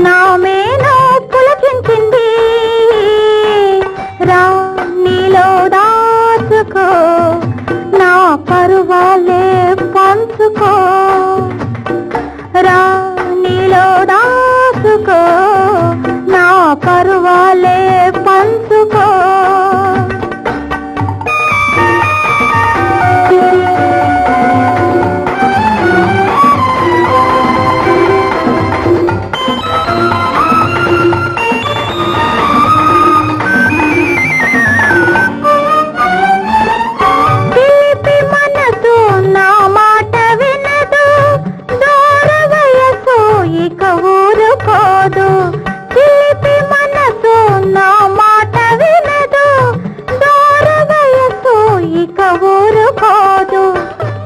నా మేను పులకించింది రా నీలో దాచుకో నా పరువాలే పంచుకో రా నీలో దాచుకో నా పరువాలే పంచుకో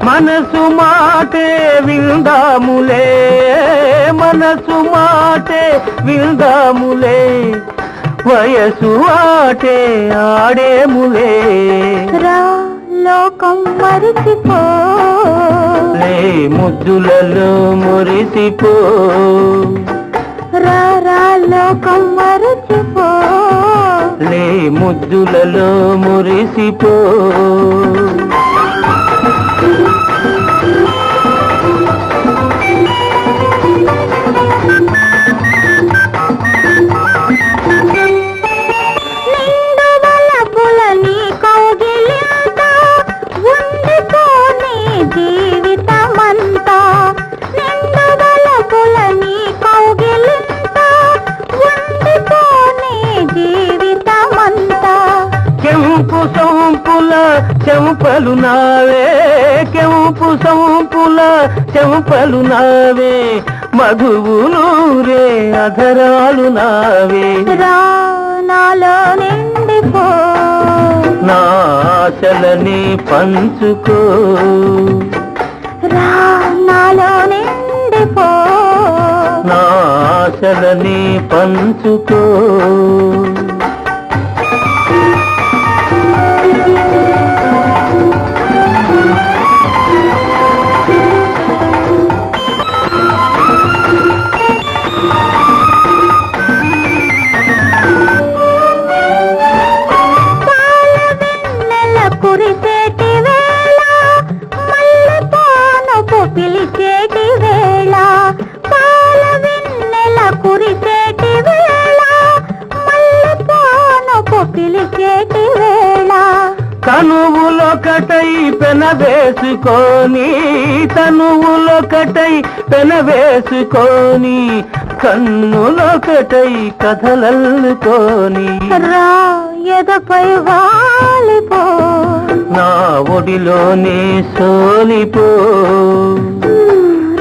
మనసు మాటే విందాములే మనసు మాటే విందాములే వయసు ఆటే ఆడేములే రా లోకం మరిచిపో లే ముద్దులలో మురిసిపో రా రా లోకం మరిచిపో లే ముద్దులలో మురిసిపో జీవితమంతా నిండు బలపులని కౌగిలింతా ఉండిపోని జీవితమంతా కెంపు సొంపుల చెంపలు నావే కెంపు సొంపుల చెంపలు నావే మధువులు రే అధరాలు నావే రా నాలో నిండిపో నా ఆశలని పంచుకో రా నాలో నిండిపో నా ఆశలని పంచుకో కురిసేటి వేళ మల్లె పానుపు పిలిచేటి వేళ పాల వెన్నెల కురిసేటి వేళ మల్లె పానుపు పిలిచేటి వేళ తనువులొకటై పెనవేసుకొని తనువులొకటై పెనవేసుకొని కన్నులొకటై కథలల్లుకొని రా ఎదపై వాలిపో నా ఒడిలోనే సోలిపో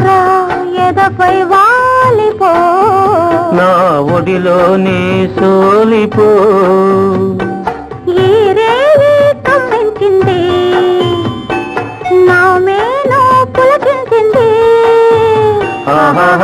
రా ఎదపై వాలిపో నా ఒడిలోనే సోలిపో ఈ రేవి కమ్మించింది నా మేను పులకించింది ఆహా